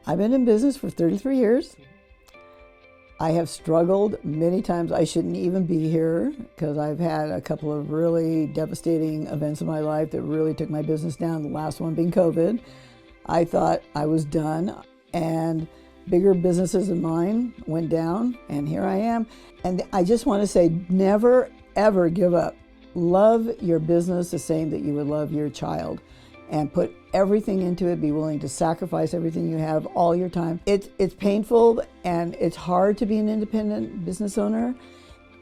I've been in business for 33 years. I have struggled many times. I shouldn't even be here because I've had a couple of really devastating events in my life that really took my business down, the last one being COVID. I thought I was done, and bigger businesses than mine went down, and here I am. And I just want to say, never, ever give up. Love your business the same that you would love your child, and put everything into it. Be willing to sacrifice everything you have, all your time. It's painful and it's hard to be an independent business owner,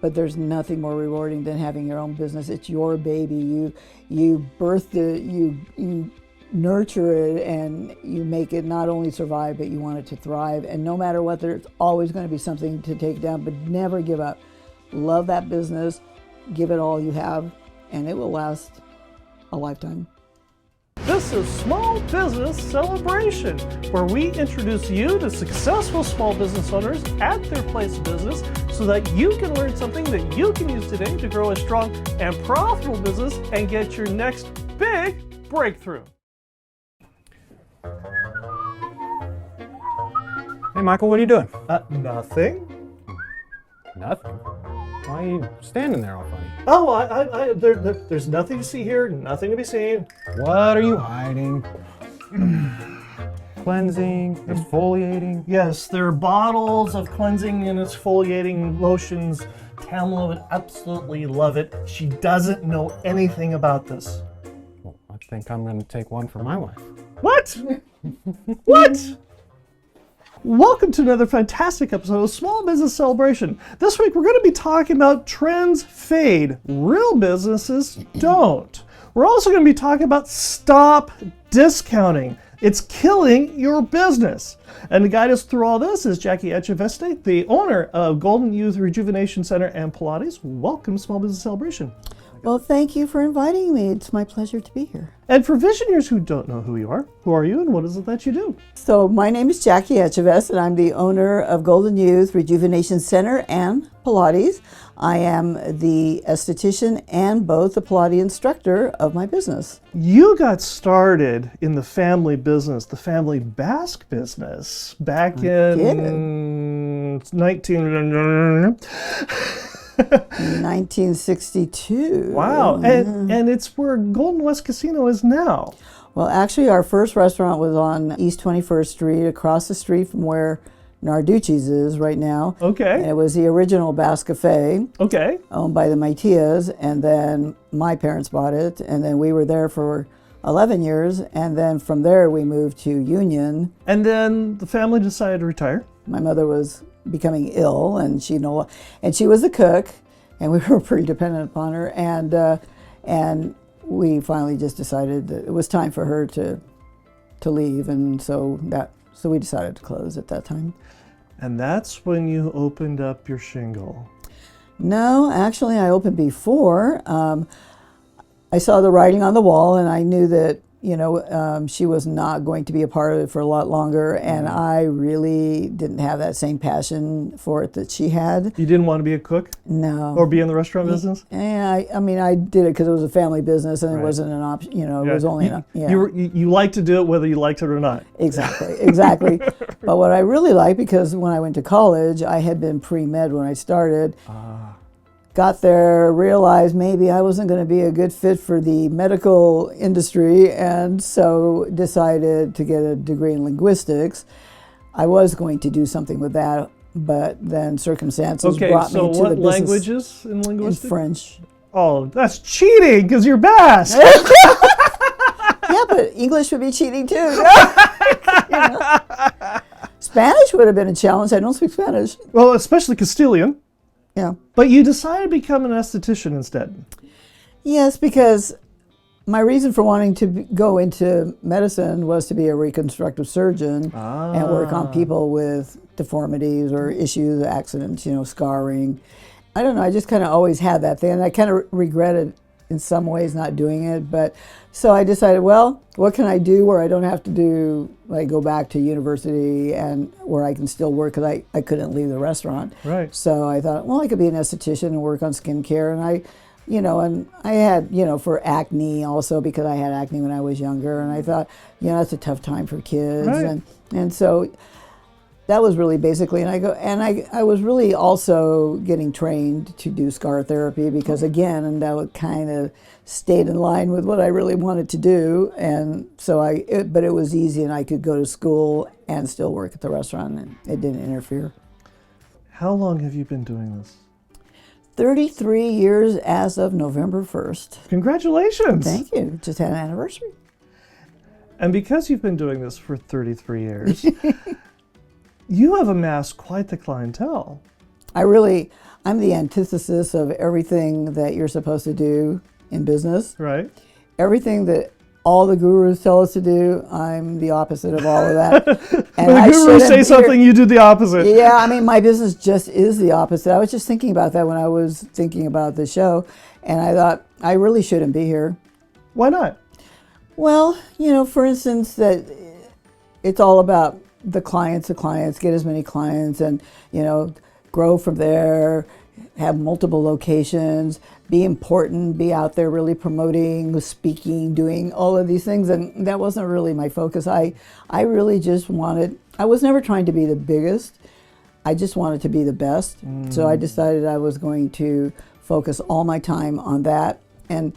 but there's nothing more rewarding than having your own business. It's your baby. You birthed it, you nurture it, and you make it not only survive, but you want it to thrive. And no matter what, there's always going to be something to take down, but never give up. Love that business, give it all you have, and it will last a lifetime. This is Small Business Celebration, where we introduce you to successful small business owners at their place of business so that you can learn something that you can use today to grow a strong and profitable business and get your next big breakthrough. Hey, Michael, what are you doing? Nothing. Nothing. Why are you standing there all funny? Oh, there's nothing to see here, nothing to be seen. What are you hiding? Cleansing, exfoliating. Yes, there are bottles of cleansing and exfoliating lotions. Tamla would absolutely love it. She doesn't know anything about this. Well, I think I'm going to take one for my wife. What? What? Welcome to another fantastic episode of Small Business Celebration. This week we're going to be talking about trends fade, real businesses don't. We're also going to be talking about stop discounting. It's killing your business. And to guide us through all this is Jacki Echeveste, the owner of Golden Youth Rejuvenation Center and Pilates. Welcome to Small Business Celebration. Well, thank you for inviting me. It's my pleasure to be here. And for Visioneers who don't know who you are you and what is it that you do? So my name is Jacki Echeveste, and I'm the owner of Golden Youth Rejuvenation Center and Pilates. I am the esthetician and both the Pilates instructor of my business. You got started in the family business, the family Basque business, back in 1962. Wow, and it's where Golden West Casino is now. Well, actually, our first restaurant was on East 21st Street, across the street from where Narducci's is right now. Okay. And it was the original Basque Cafe. Okay. Owned by the Maitias, and then my parents bought it, and then we were there for 11 years, and then from there we moved to Union. And then the family decided to retire. My mother was becoming ill, and she was a cook, and we were pretty dependent upon her, and we finally just decided that it was time for her to leave, and so we decided to close at that time. And that's when you opened up your shingle. No, actually I opened before. I saw the writing on the wall, and I knew that she was not going to be a part of it for a lot longer, and I really didn't have that same passion for it that she had. You didn't want to be a cook? No. Or be in the restaurant business? Yeah, I mean, I did it because it was a family business, and Right. It wasn't an option. It was only You like to do it whether you liked it or not. Exactly. But what I really liked, because when I went to college, I had been pre-med when I started. Got there, realized maybe I wasn't going to be a good fit for the medical industry, and so decided to get a degree in linguistics. I was going to do something with that, but then circumstances brought me to the business. Okay, so what languages in linguistics? In French. Oh, that's cheating, because you're Basque. Yeah, but English would be cheating too. Spanish would have been a challenge. I don't speak Spanish. Well, especially Castilian. Yeah. But you decided to become an esthetician instead. Yes, because my reason for wanting to go into medicine was to be a reconstructive surgeon and work on people with deformities or issues, accidents, scarring. I don't know, I just kind of always had that thing, and I kind of regretted in some ways not doing it, but so I decided, well, what can I do where I don't have to go back to university and where I can still work, because I couldn't leave the restaurant. Right. So I thought, well, I could be an esthetician and work on skincare, and and I had, for acne also, because I had acne when I was younger, and I thought, that's a tough time for kids. Right. And so that was really basically, I was really also getting trained to do scar therapy because again, and that would kind of stayed in line with what I really wanted to do. And so but it was easy, and I could go to school and still work at the restaurant, and it didn't interfere. How long have you been doing this? 33 years as of November 1st. Congratulations. Thank you. Just had an anniversary. And because you've been doing this for 33 years, you have amassed quite the clientele. I'm the antithesis of everything that you're supposed to do in business. Right. Everything that all the gurus tell us to do, I'm the opposite of all of that. And When the gurus say something, you do the opposite. Yeah, I mean, my business just is the opposite. I was just thinking about that when I was thinking about the show, and I thought, I really shouldn't be here. Why not? Well, for instance, that it's all about the clients, get as many clients, and, grow from there, have multiple locations, be important, be out there really promoting, speaking, doing all of these things. And that wasn't really my focus. I really just I was never trying to be the biggest. I just wanted to be the best. So I decided I was going to focus all my time on that. And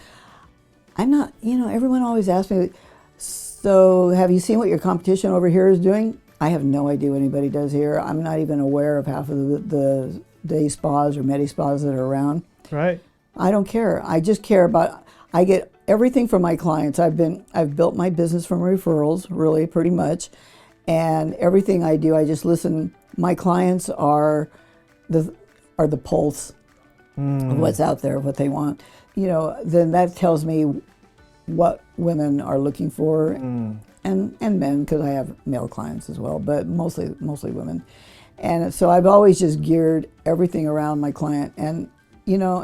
I'm not, everyone always asks me, so have you seen what your competition over here is doing? I have no idea what anybody does here. I'm not even aware of half of the day spas or medi spas that are around. Right. I don't care. I just care about, I get everything from my clients. I've built my business from referrals, really, pretty much. And everything I do, I just listen. My clients are the pulse of what's out there, what they want. Then that tells me what women are looking for, and men, because I have male clients as well, but mostly women. And so I've always just geared everything around my client. And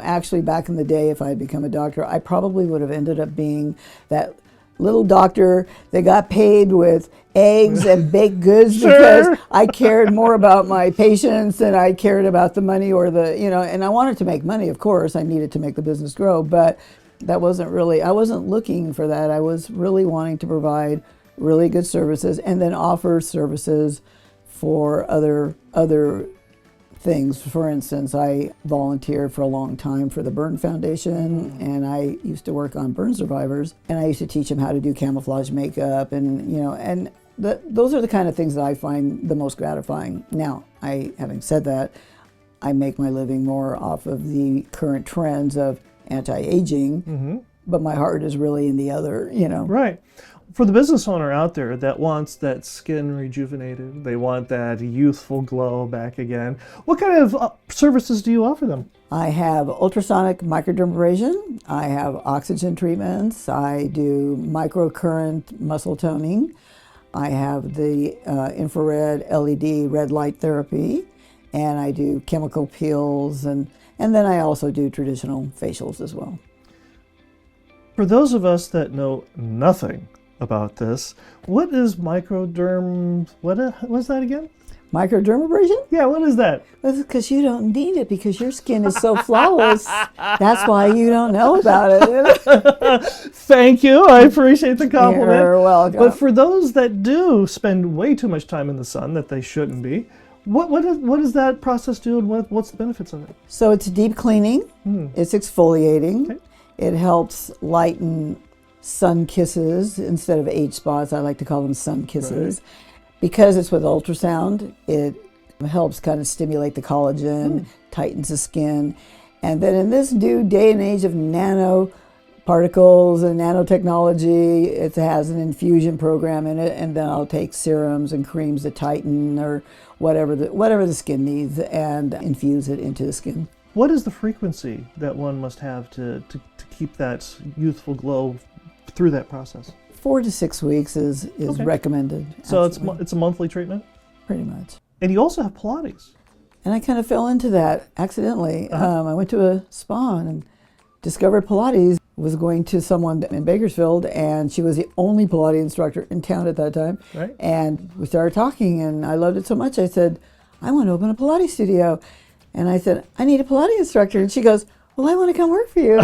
actually back in the day, if I had become a doctor, I probably would have ended up being that little doctor that got paid with eggs and baked goods because I cared more about my patients than I cared about the money or and I wanted to make money, of course. I needed to make the business grow, but that wasn't really, I wasn't looking for that. I was really wanting to provide really good services and then offer services for other things. For instance, I volunteered for a long time for the Burn Foundation, and I used to work on burn survivors, and I used to teach them how to do camouflage makeup, and those are the kind of things that I find the most gratifying. Now, having said that, I make my living more off of the current trends of anti-aging, but my heart is really in the other, Right. For the business owner out there that wants that skin rejuvenated, they want that youthful glow back again, what kind of services do you offer them? I have ultrasonic microdermabrasion, I have oxygen treatments, I do microcurrent muscle toning, I have the infrared LED red light therapy, and I do chemical peels, and then I also do traditional facials as well. For those of us that know nothing about this, what is microderm? What was that again? Microdermabrasion? Yeah, what is that? That's because you don't need it because your skin is so flawless. That's why you don't know about it. Thank you. I appreciate the compliment. You're welcome. But for those that do spend way too much time in the sun that they shouldn't be, what does that process do, and what's the benefits of it? So it's deep cleaning. It's exfoliating. Okay. It helps lighten sun kisses instead of age spots. I like to call them sun kisses. Right. Because it's with ultrasound, it helps kind of stimulate the collagen, tightens the skin. And then in this new day and age of nanoparticles and nanotechnology, it has an infusion program in it, and then I'll take serums and creams to tighten or whatever the skin needs and infuse it into the skin. What is the frequency that one must have to keep that youthful glow through that process? 4 to 6 weeks is okay. Recommended. So it's a monthly treatment? Pretty much. And you also have Pilates. And I kind of fell into that accidentally. I went to a spa and discovered Pilates. Was going to someone in Bakersfield, and she was the only Pilates instructor in town at that time. Right. And we started talking, and I loved it so much, I said, I want to open a Pilates studio. And I said, I need a Pilates instructor. And she goes, well, I want to come work for you.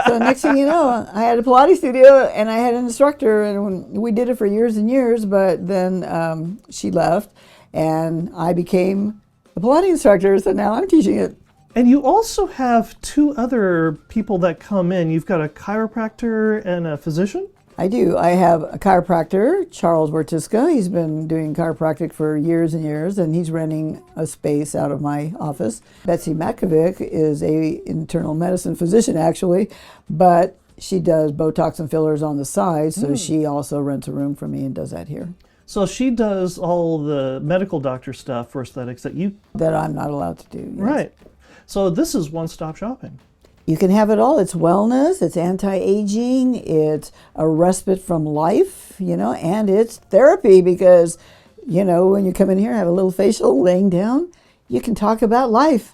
So next thing you know, I had a Pilates studio and I had an instructor, and we did it for years and years, but then she left and I became the Pilates instructor, so now I'm teaching it. And you also have two other people that come in. You've got a chiropractor and a physician? I do. I have a chiropractor, Charles Wartiska. He's been doing chiropractic for years and years, and he's renting a space out of my office. Betsy Makovic is a internal medicine physician, actually, but she does Botox and fillers on the side, so she also rents a room for me and does that here. So she does all the medical doctor stuff for aesthetics That I'm not allowed to do. Yes. Right. So this is one-stop shopping. You can have it all. It's wellness, it's anti-aging, it's a respite from life, and it's therapy because, when you come in here and have a little facial laying down, you can talk about life,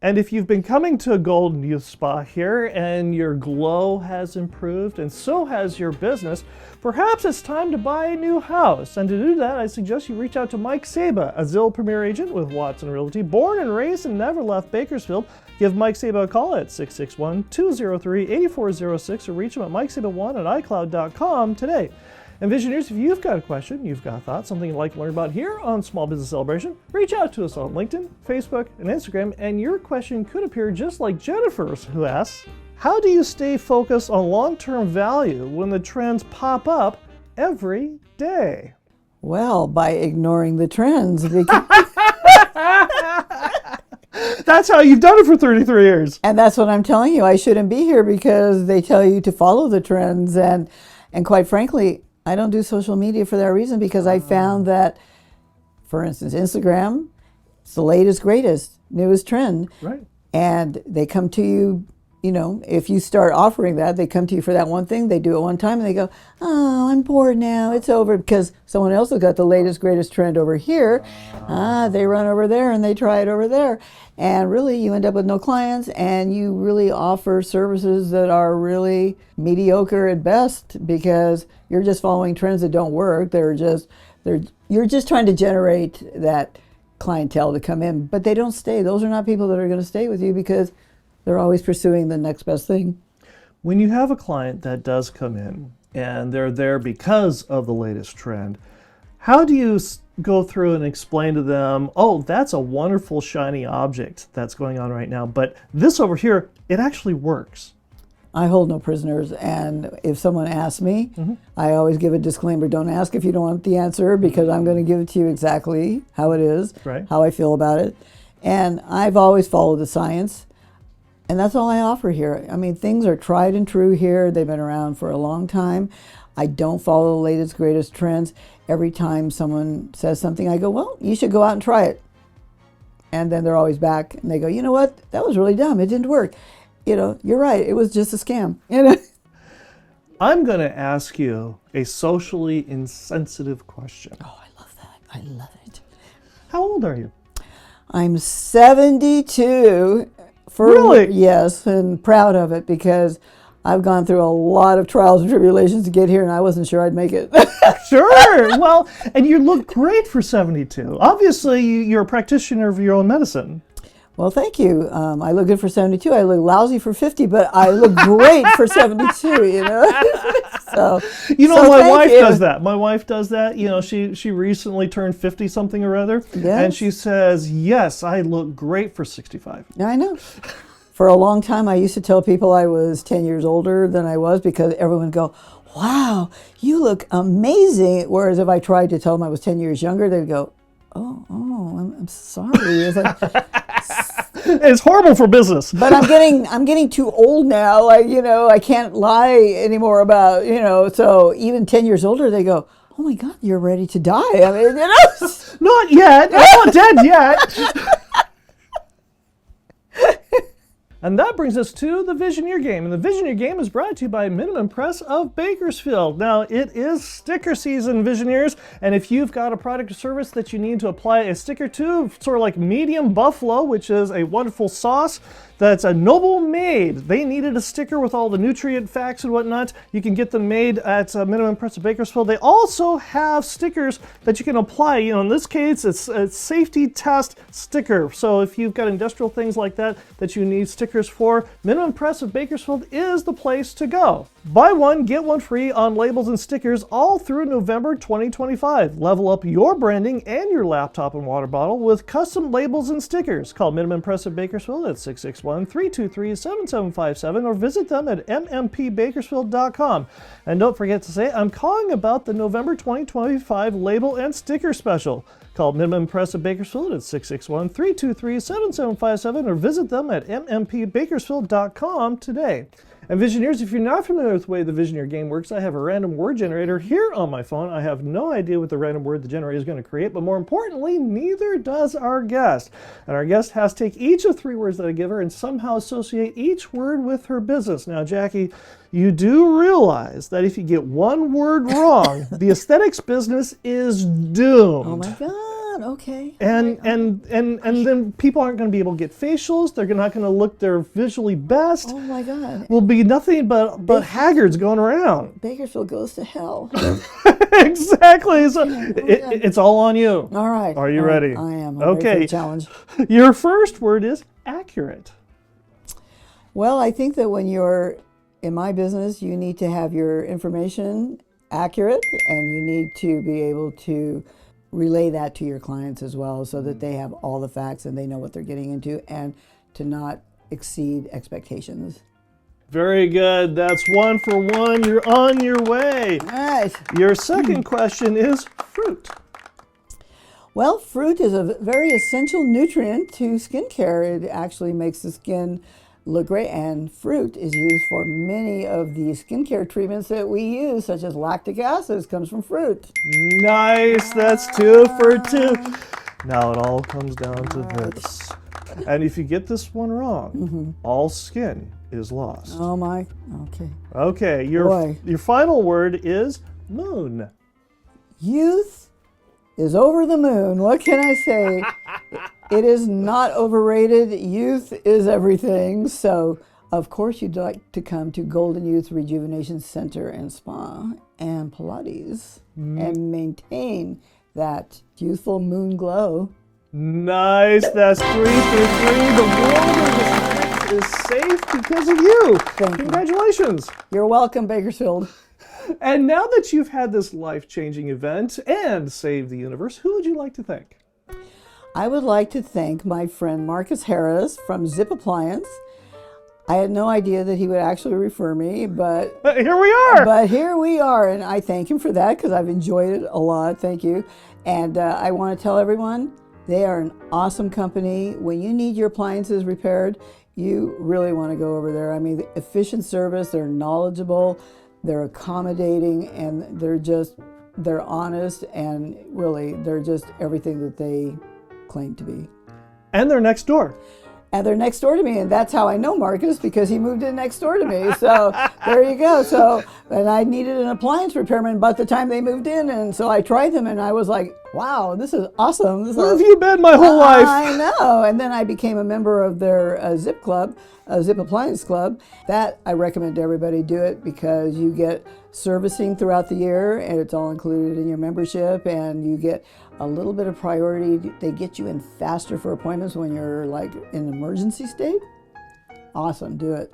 And if you've been coming to a Golden Youth Spa here and your glow has improved and so has your business, perhaps it's time to buy a new house. And to do that, I suggest you reach out to Mike Saba, a Zillow Premier agent with Watson Realty, born and raised and never left Bakersfield. Give Mike Saba a call at 661-203-8406 or reach him at mikesaba1 at icloud.com today. And Visioneers, if you've got a question, you've got a thought, something you'd like to learn about here on Small Business Celebration, reach out to us on LinkedIn, Facebook, and Instagram, and your question could appear just like Jennifer's, who asks, how do you stay focused on long-term value when the trends pop up every day? Well, by ignoring the trends. Because That's how you've done it for 33 years. And that's what I'm telling you. I shouldn't be here because they tell you to follow the trends. And quite frankly, I don't do social media for that reason because I found that, for instance, Instagram, it's the latest, greatest, newest trend. Right. And they come to you, if you start offering that, they come to you for that one thing, they do it one time and they go, oh, I'm bored now, it's over, because someone else has got the latest, greatest trend over here. They run over there and they try it over there. And really you end up with no clients and you really offer services that are really mediocre at best because you're just following trends that don't work. You're just trying to generate that clientele to come in, but they don't stay. Those are not people that are going to stay with you because they're always pursuing the next best thing. When you have a client that does come in and they're there because of the latest trend, how do you go through and explain to them, oh, that's a wonderful shiny object that's going on right now, but this over here, it actually works? I hold no prisoners, and if someone asks me, I always give a disclaimer. Don't ask if you don't want the answer because I'm going to give it to you exactly how it is, how I feel about it. And I've always followed the science. And that's all I offer here. I mean, things are tried and true here. They've been around for a long time. I don't follow the latest, greatest trends. Every time someone says something, I go, well, you should go out and try it. And then they're always back and they go, you know what? That was really dumb. It didn't work. You're right. It was just a scam. I'm going to ask you a socially insensitive question. Oh, I love that. I love it. How old are you? I'm 72. Really? Yes, and proud of it because I've gone through a lot of trials and tribulations to get here, and I wasn't sure I'd make it. Sure. Well, and you look great for 72. Obviously, you're a practitioner of your own medicine. Well, thank you. I look good for 72. I look lousy for 50, but I look great for 72, So, my wife does that. My wife does that. She recently turned 50 something or other. Yes. And she says, yes, I look great for 65. Yeah, I know. For a long time, I used to tell people I was 10 years older than I was because everyone would go, wow, you look amazing. Whereas if I tried to tell them I was 10 years younger, they'd go, oh, I'm sorry. It's like, it's horrible for business. But I'm getting too old now. I can't lie anymore about, so even 10 years older, they go, oh my God, you're ready to die. I mean, Not yet. I'm not dead yet. And that brings us to the Visioneer Game. And the Visioneer Game is brought to you by Minimum Press of Bakersfield. Now, it is sticker season, Visioneers. And if you've got a product or service that you need to apply a sticker to, sort of like Medium Buffalo, which is a wonderful sauce that's a Noble made. They needed a sticker with all the nutrient facts and whatnot. You can get them made at Minimum Press of Bakersfield. They also have stickers that you can apply. You know, in this case, it's a safety test sticker. So if you've got industrial things like that you need stickers for, Minimum Press of Bakersfield is the place to go. Buy one, get one free on labels and stickers all through November 2025. Level up your branding and your laptop and water bottle with custom labels and stickers. Call Minimum Press of Bakersfield at 661-323-7757 or visit them at mmpbakersfield.com. And don't forget to say, I'm calling about the November 2025 label and sticker special. Call Minimum Press of Bakersfield at 661-323-7757 or visit them at mmpbakersfield.com today. And Visioneers, if you're not familiar with the way the Visioneer Game works, I have a random word generator here on my phone. I have no idea what the random word the generator is going to create, but more importantly, neither does our guest. And our guest has to take each of 3 words that I give her and somehow associate each word with her business. Now, Jackie, you do realize that if you get one word wrong, the aesthetics business is doomed. Oh my God. Okay. And then people aren't going to be able to get facials. They're not going to look their visually best. Oh my God. Will be nothing but haggards going around. Bakersfield goes to hell. Exactly. So it's all on you. All right. Are you ready? I am. Okay. Ready for the challenge. Your first word is accurate. Well, I think that when you're in my business, you need to have your information accurate, and you need to be able to relay that to your clients as well, so that they have all the facts and they know what they're getting into, and to not exceed expectations. Very good. That's 1 for 1. You're on your way. All right. Your second question is fruit. Well, fruit is a very essential nutrient to skincare. It actually makes the skin look great, and fruit is used for many of the skincare treatments that we use, such as lactic acid comes from fruit. Nice. That's 2 for 2. Now it all comes down to this. And if you get this one wrong, all skin is lost. Oh my, okay. Okay, your final word is moon. Youth is over the moon. What can I say? It is not overrated. Youth is everything. So, of course, you'd like to come to Golden Youth Rejuvenation Center and Spa and Pilates and maintain that youthful moon glow. Nice. That's 3 for 3. The world of the snacks is safe because of you. Thank you. Congratulations. You're welcome, Bakersfield. And now that you've had this life-changing event and saved the universe, who would you like to thank? I would like to thank my friend Marcus Harris from Zip Appliance. I had no idea that he would actually refer me, but Here we are. But here we are, and I thank him for that because I've enjoyed it a lot. Thank you. And I want to tell everyone, they are an awesome company. When you need your appliances repaired, you really want to go over there. I mean, efficient service, they're knowledgeable, they're accommodating, and they're honest, and really, they're just everything that they claim to be. And they're next door. And they're next door to me, and that's how I know Marcus, because he moved in next door to me. So there you go. So, and I needed an appliance repairman by the time they moved in, and so I tried them, and I was like, wow, this is awesome. Where have you been my whole life? I know. And then I became a member of their Zip Club, Zip Appliance Club. That I recommend to everybody do it, because you get servicing throughout the year, and it's all included in your membership, and you get a little bit of priority. They get you in faster for appointments when you're like in an emergency state. Awesome, do it.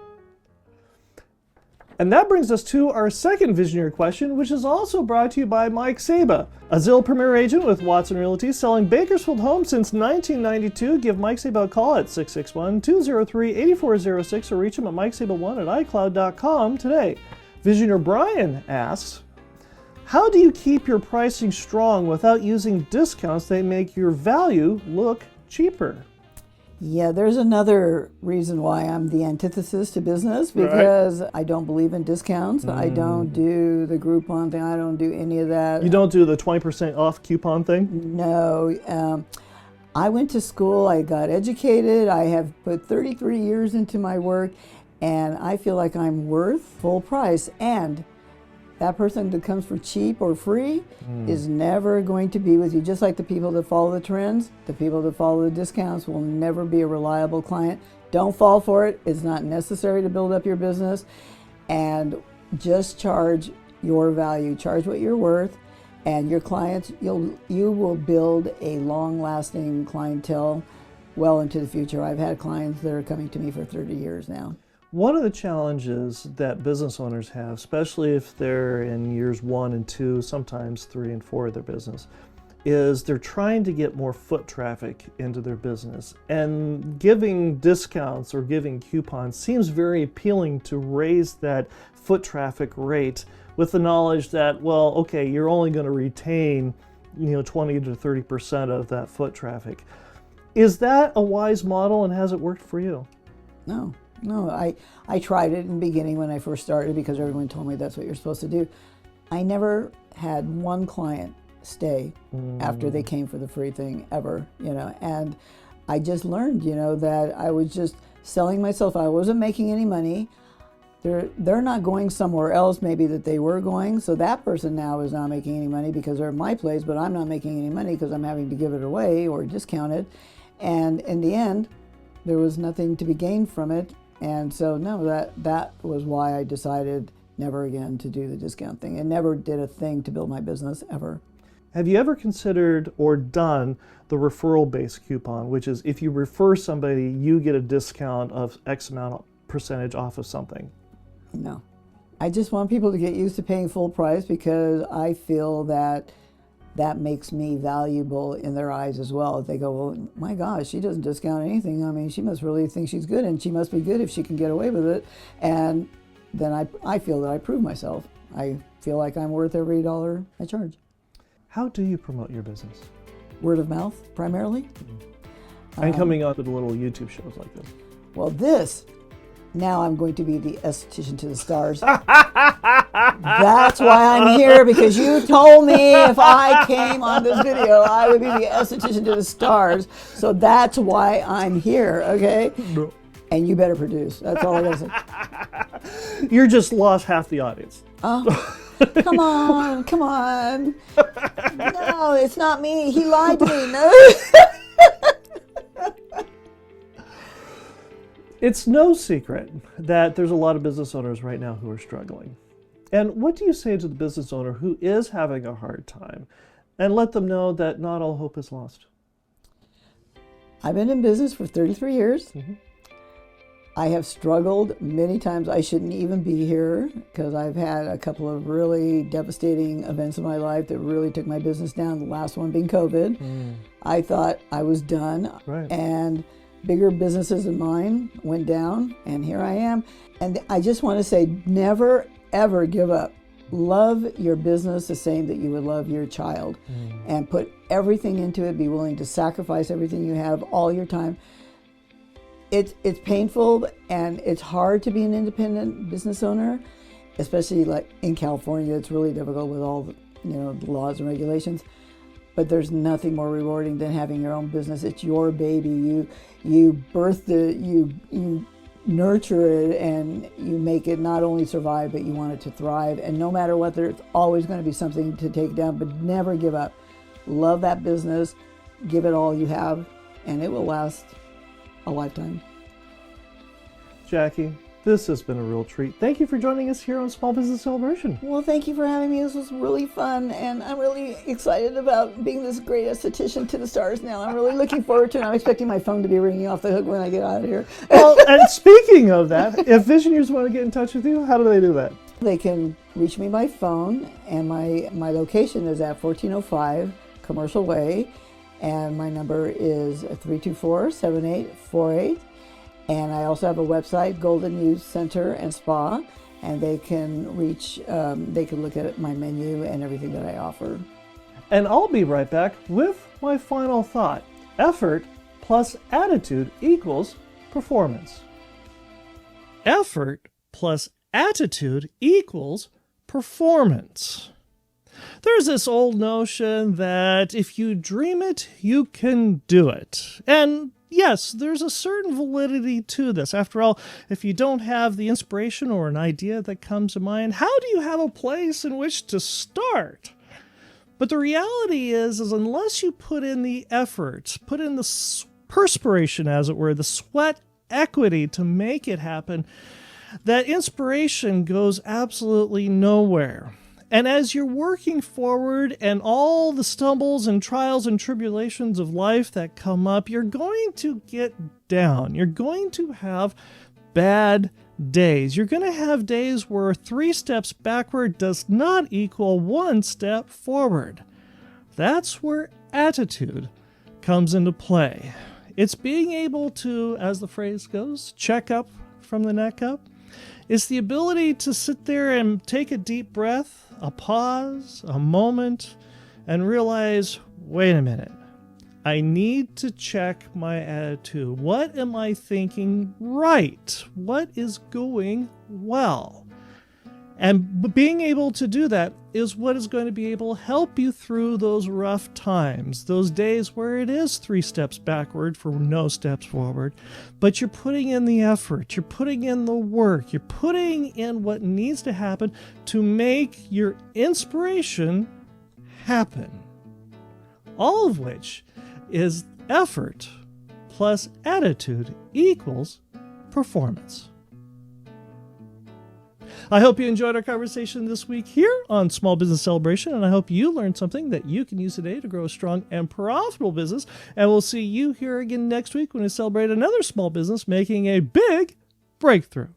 And that brings us to our second Visioneer question, which is also brought to you by Mike Saba, a Zillow Premier agent with Watson Realty, selling Bakersfield homes since 1992. Give Mike Saba a call at 661-203-8406 or reach him at mikesaba1@icloud.com today. Visioneer Brian asks, how do you keep your pricing strong without using discounts that make your value look cheaper? Yeah, there's another reason why I'm the antithesis to business, because I don't believe in discounts. I don't do the Groupon thing. I don't do any of that. You don't do the 20% off coupon thing? No. I went to school, I got educated, I have put 33 years into my work, and I feel like I'm worth full price. And that person that comes for cheap or free is never going to be with you. Just like the people that follow the trends, the people that follow the discounts will never be a reliable client. Don't fall for it. It's not necessary to build up your business. And just charge your value. Charge what you're worth. And your clients, you will build a long-lasting clientele well into the future. I've had clients that are coming to me for 30 years now. One of the challenges that business owners have, especially if they're in years 1 and 2, sometimes 3 and 4 of their business, is they're trying to get more foot traffic into their business. And giving discounts or giving coupons seems very appealing to raise that foot traffic rate with the knowledge that, well, okay, you're only going to retain, 20 to 30% of that foot traffic. Is that a wise model, and has it worked for you? No, I tried it in the beginning when I first started because everyone told me that's what you're supposed to do. I never had one client stay after they came for the free thing ever, and I just learned, that I was just selling myself. I wasn't making any money. They're not going somewhere else maybe that they were going, so that person now is not making any money because they're at my place, but I'm not making any money because I'm having to give it away or discount it. And in the end, there was nothing to be gained from it. And so no, that was why I decided never again to do the discount thing, and never did a thing to build my business ever. Have you ever considered or done the referral-based coupon, which is if you refer somebody, you get a discount of X amount of percentage off of something? No. I just want people to get used to paying full price because I feel that makes me valuable in their eyes as well. If they go, well, my gosh, she doesn't discount anything. I mean, she must really think she's good, and she must be good if she can get away with it. And then I feel that I prove myself. I feel like I'm worth every dollar I charge. How do you promote your business? Word of mouth, primarily. And coming up with little YouTube shows like this. Well, now I'm going to be the esthetician to the stars. That's why I'm here, because you told me if I came on this video, I would be the esthetician to the stars. So that's why I'm here, okay? No. And you better produce. That's all I gotta say. You're just lost half the audience. Oh, come on. No, it's not me. He lied to me. No. It's no secret that there's a lot of business owners right now who are struggling. And what do you say to the business owner who is having a hard time, and let them know that not all hope is lost? I've been in business for 33 years. I have struggled many times. I shouldn't even be here because I've had a couple of really devastating events in my life that really took my business down, the last one being COVID. I thought I was done. Right. And bigger businesses than mine went down, and here I am. And I just want to say, never, ever give up. Love your business the same that you would love your child, and put everything into it. Be willing to sacrifice everything you have, all your time. It's painful, and it's hard to be an independent business owner, especially like in California. It's really difficult with all the laws and regulations. But there's nothing more rewarding than having your own business. It's your baby. You birthed it, you nurture it, and you make it not only survive, but you want it to thrive. And no matter what, there's always going to be something to take down, but never give up. Love that business, give it all you have, and it will last a lifetime. Jacki, this has been a real treat. Thank you for joining us here on Small Business Celebration. Well, thank you for having me. This was really fun, and I'm really excited about being this great esthetician to the stars now. I'm really looking forward to it. I'm expecting my phone to be ringing off the hook when I get out of here. Well, and speaking of that, if Visioneers want to get in touch with you, how do they do that? They can reach me by phone, and my location is at 1405 Commercial Way, and my number is 324-7848. And I also have a website, Golden Youth Center and Spa, and they can look at my menu and everything that I offer. And I'll be right back with my final thought. Effort plus attitude equals performance. Effort plus attitude equals performance. There's this old notion that if you dream it, you can do it. And yes, there's a certain validity to this. After all, if you don't have the inspiration or an idea that comes to mind, how do you have a place in which to start? But the reality is unless you put in the effort, put in the perspiration, as it were, the sweat equity to make it happen, that inspiration goes absolutely nowhere. And as you're working forward and all the stumbles and trials and tribulations of life that come up, you're going to get down. You're going to have bad days. You're going to have days where 3 steps backward does not equal 1 step forward. That's where attitude comes into play. It's being able to, as the phrase goes, check up from the neck up. It's the ability to sit there and take a deep breath, a pause, a moment, and realize, wait a minute, I need to check my attitude. What am I thinking right? What is going well? And being able to do that is what is going to be able to help you through those rough times, those days where it is 3 steps backward for no steps forward. But you're putting in the effort, you're putting in the work, you're putting in what needs to happen to make your inspiration happen. All of which is effort plus attitude equals performance. I hope you enjoyed our conversation this week here on Small Business Celebration, and I hope you learned something that you can use today to grow a strong and profitable business. And we'll see you here again next week when we celebrate another small business making a big breakthrough.